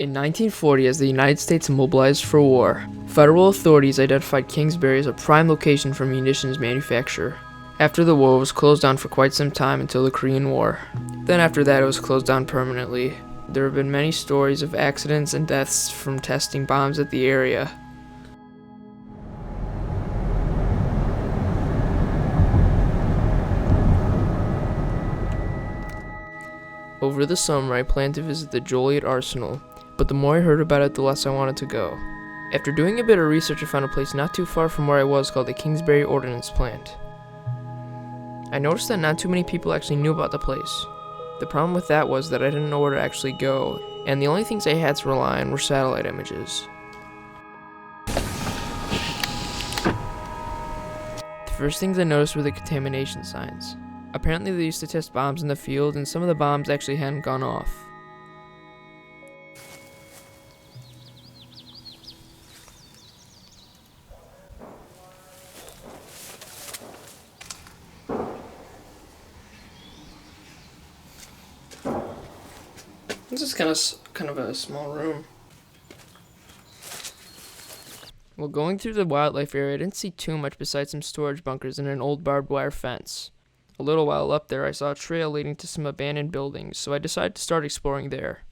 In 1940, as the United States mobilized for war, federal authorities identified Kingsbury as a prime location for munitions manufacture. After the war, it was closed down for quite some time until the Korean War. Then after that, it was closed down permanently. There have been many stories of accidents and deaths from testing bombs at the area. Over the summer, I planned to visit the Joliet Arsenal, but the more I heard about it, the less I wanted to go. After doing a bit of research, I found a place not too far from where I was called the Kingsbury Ordnance Plant. I noticed that not too many people actually knew about the place. The problem with that was that I didn't know where to actually go, and the only things I had to rely on were satellite images. The first things I noticed were the contamination signs. Apparently they used to test bombs in the field, and some of the bombs actually hadn't gone off. This is kind of a small room. While going through the wildlife area, I didn't see too much besides some storage bunkers and an old barbed wire fence. A little while up there, I saw a trail leading to some abandoned buildings, so I decided to start exploring there.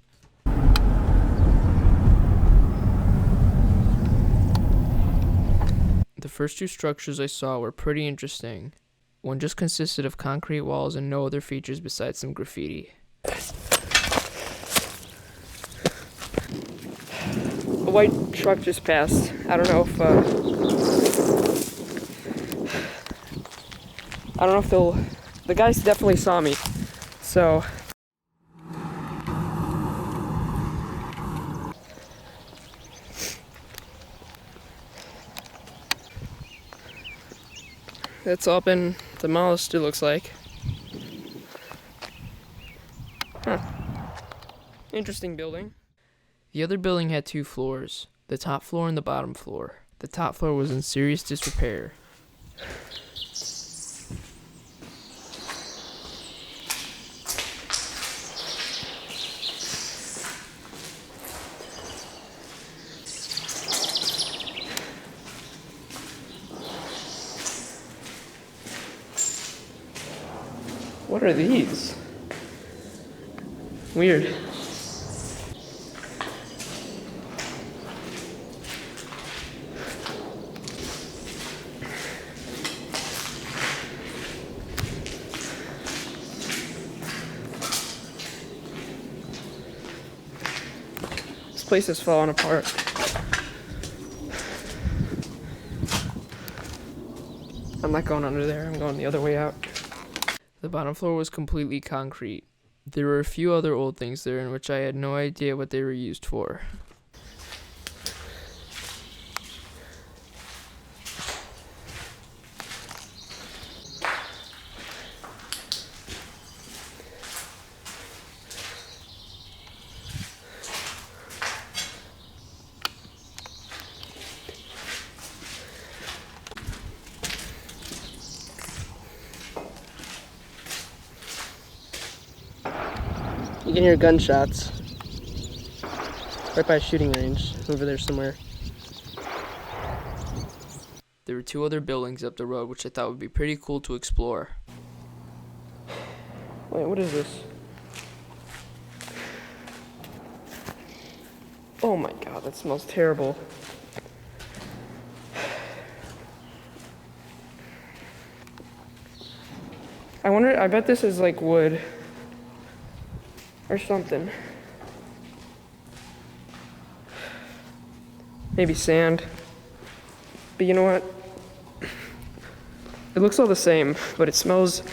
The first two structures I saw were pretty interesting. One just consisted of concrete walls and no other features besides some graffiti. A white truck just passed. I don't know if the guys definitely saw me, so. It's all been demolished, it looks like. Huh. Interesting building. The other building had 2 floors, the top floor and the bottom floor. The top floor was in serious disrepair. What are these? Weird. This place is falling apart. I'm not going under there, I'm going the other way out. The bottom floor was completely concrete. There were a few other old things there in which I had no idea what they were used for. You can hear gunshots right by a shooting range over there somewhere. There were 2 other buildings up the road which I thought would be pretty cool to explore. Wait, what is this? Oh my god, that smells terrible. I bet this is like wood. Or something. Maybe sand. But you know what? It looks all the same, but it smells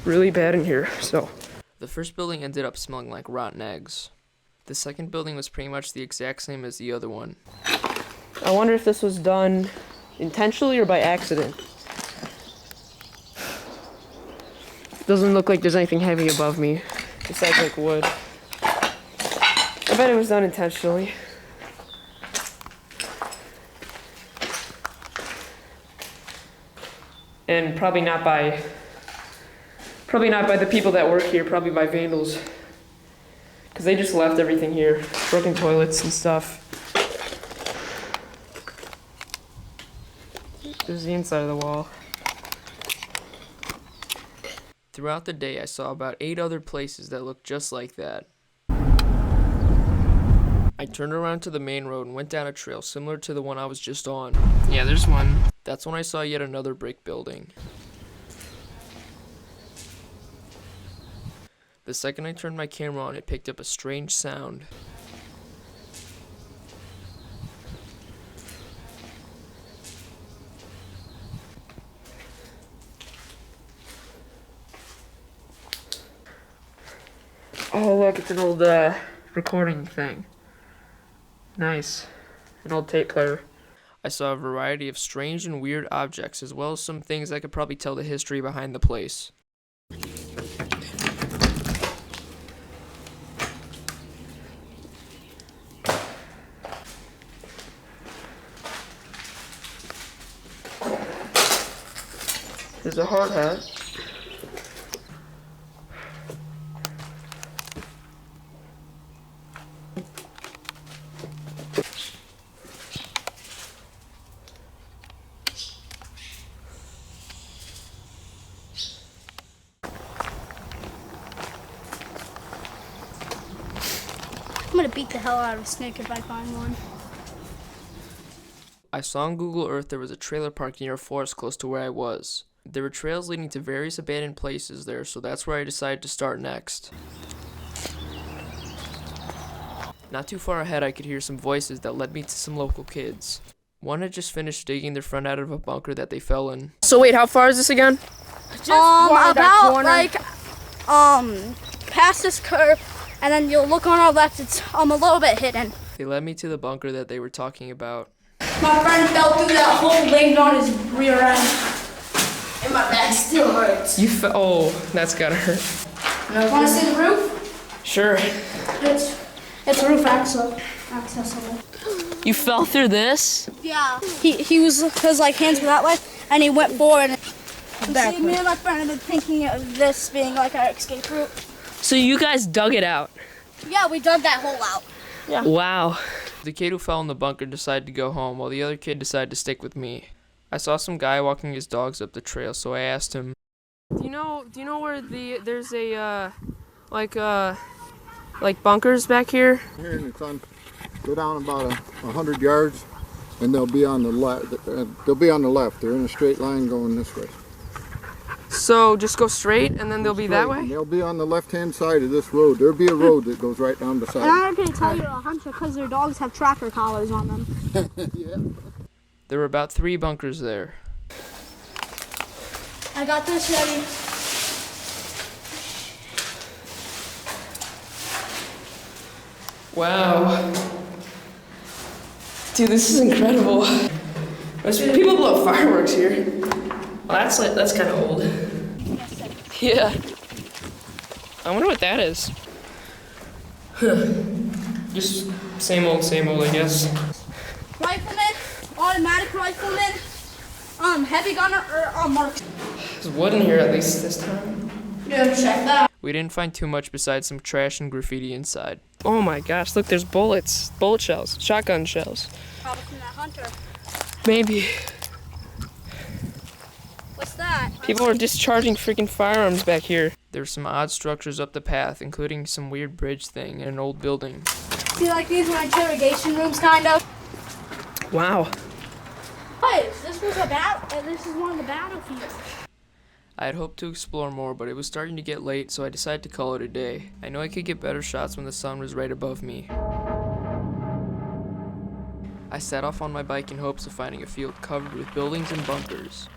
really bad in here, so. The first building ended up smelling like rotten eggs. The second building was pretty much the exact same as the other one. I wonder if this was done intentionally or by accident. Doesn't look like there's anything heavy above me, besides like wood. I bet it was done intentionally. And probably not by the people that work here, probably by vandals. Because Because they just left everything here. Broken toilets and stuff. There's the inside of the wall. Throughout the day, I saw about 8 other places that looked just like that. I turned around to the main road and went down a trail similar to the one I was just on. Yeah, there's one. That's when I saw yet another brick building. The second I turned my camera on, it picked up a strange sound. Oh look, it's an old recording thing. Nice. An old tape player. I saw a variety of strange and weird objects, as well as some things that could probably tell the history behind the place. There's a hard hat. I'm gonna beat the hell out of a snake if I find one. I saw on Google Earth there was a trailer park near a forest close to where I was. There were trails leading to various abandoned places there, so that's where I decided to start next. Not too far ahead, I could hear some voices that led me to some local kids. One had just finished digging their friend out of a bunker that they fell in. So wait, how far is this again? Just about like past this curve, and then you'll look on our left. It's a little bit hidden. They led me to the bunker that they were talking about. My friend fell through that hole, landed on his rear end, and my back still hurts. You fell? Oh, that's gotta hurt. Want to see the roof? Sure. It's roof accessible. You fell through this? Yeah. His hands were that way, and he went forward. And see, me and my friend have been thinking of this being like our escape route. So you guys dug it out? Yeah, we dug that hole out. Yeah. Wow. The kid who fell in the bunker decided to go home, while the other kid decided to stick with me. I saw some guy walking his dogs up the trail, so I asked him, Do you know where there's a like bunkers back here? Here in the sun, go down about 100 yards, and they'll be on the left. They're in a straight line going this way. So just go straight, and then they'll be that way? And they'll be on the left-hand side of this road. There'll be a road that goes right down beside. And I'm going to tell you a hunch because their dogs have tracker collars on them. Yeah. There were about 3 bunkers there. I got this ready. Wow. Dude, this is incredible. People blow fireworks here. Well, that's kind of old. Yeah. I wonder what that is. Just same old, I guess. Rifleman, automatic rifleman, heavy gunner, or mark. There's wood in here at least this time. Yeah, check that. We didn't find too much besides some trash and graffiti inside. Oh my gosh, look, there's bullet shells, shotgun shells. Probably from that hunter. Maybe. What's that? People are discharging freaking firearms back here. There's some odd structures up the path, including some weird bridge thing and an old building. See, like these are interrogation rooms, kind of. Wow. Hey, this is one of the battlefields. I had hoped to explore more, but it was starting to get late, so I decided to call it a day. I know I could get better shots when the sun was right above me. I set off on my bike in hopes of finding a field covered with buildings and bunkers.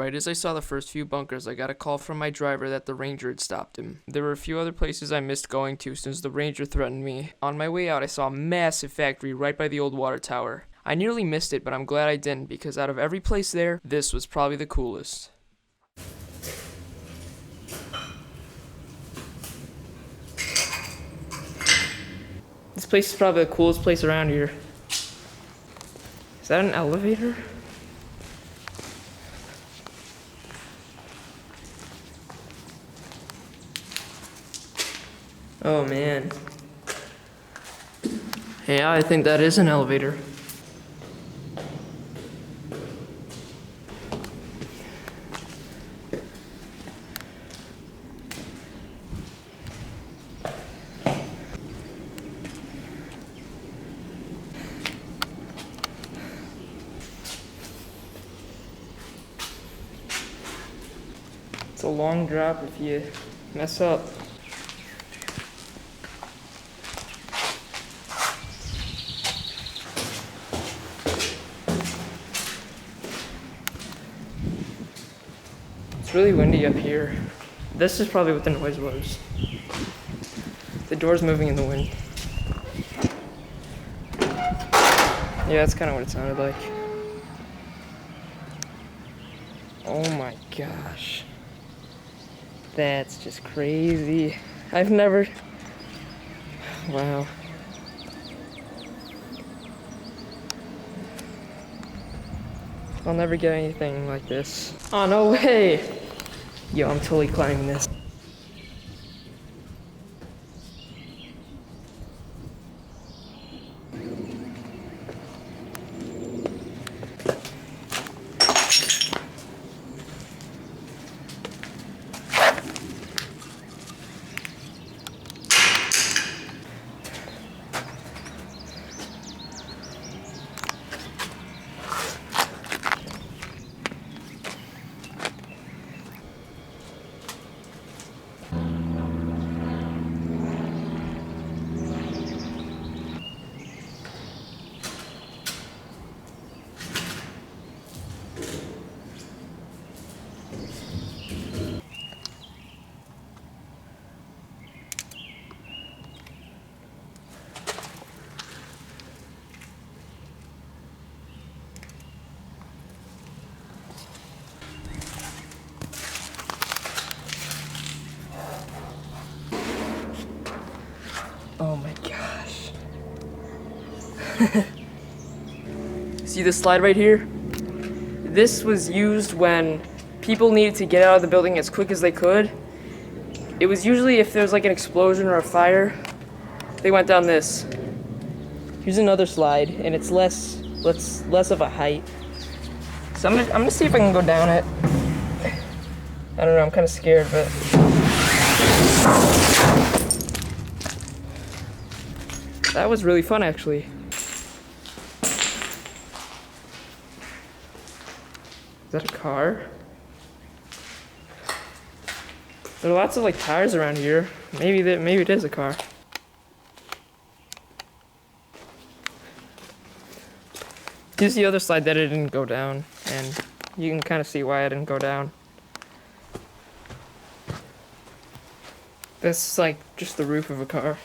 Right as I saw the first few bunkers, I got a call from my driver that the ranger had stopped him. There were a few other places I missed going to since the ranger threatened me. On my way out, I saw a massive factory right by the old water tower. I nearly missed it, but I'm glad I didn't, because out of every place there, this was probably the coolest. This place is probably the coolest place around here. Is that an elevator? Oh man. Yeah, I think that is an elevator. It's a long drop if you mess up. It's really windy up here. This is probably what the noise was. The door's moving in the wind. Yeah, that's kind of what it sounded like. Oh my gosh. That's just crazy. I've never... Wow. I'll never get anything like this. Oh, no way! Yo, I'm totally climbing this. Oh my gosh. See this slide right here? This was used when people needed to get out of the building as quick as they could. It was usually if there was like an explosion or a fire, they went down this. Here's another slide, and it's less of a height. So I'm gonna see if I can go down it. I don't know, I'm kind of scared, but. That was really fun, actually. Is that a car? There are lots of like tires around here. Maybe it is a car. Here's the other slide that it didn't go down, and you can kind of see why I didn't go down. That's like just the roof of a car.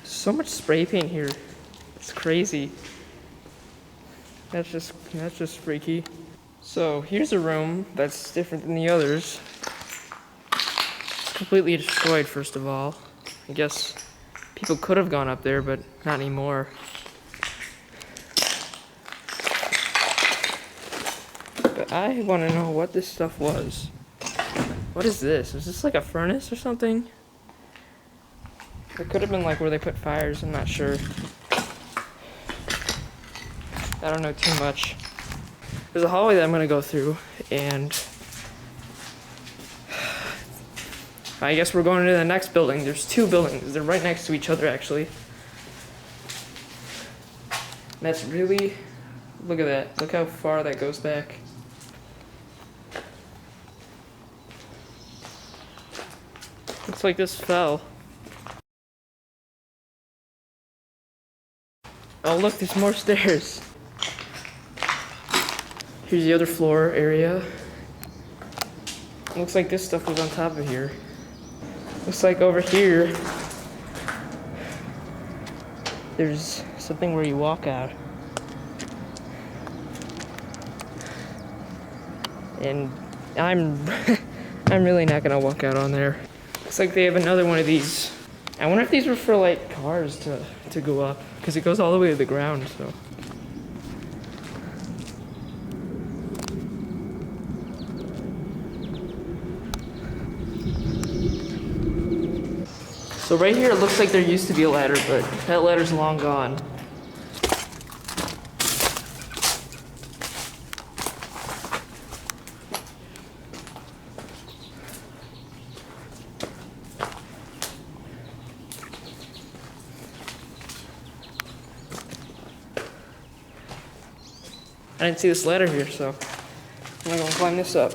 So much spray paint here. It's crazy. That's just freaky. So here's a room that's different than the others. It's completely destroyed, first of all. I guess people could have gone up there, but not anymore. But I want to know what this stuff was. What is this? Is this like a furnace or something? It could have been like where they put fires, I'm not sure. I don't know too much. There's a hallway that I'm gonna go through, and I guess we're going to the next building. There's two buildings. They're right next to each other, actually. And that's really, Look at that. Look how far that goes back. Looks like this fell. Oh look, there's more stairs. Here's the other floor area. Looks like this stuff was on top of here. Looks like over here, there's something where you walk out. And I'm really not gonna walk out on there. Looks like they have another one of these. I wonder if these were for like cars to go up, because it goes all the way to the ground, so. So right here it looks like there used to be a ladder, but that ladder's long gone. I didn't see this ladder here, so I'm gonna go climb this up.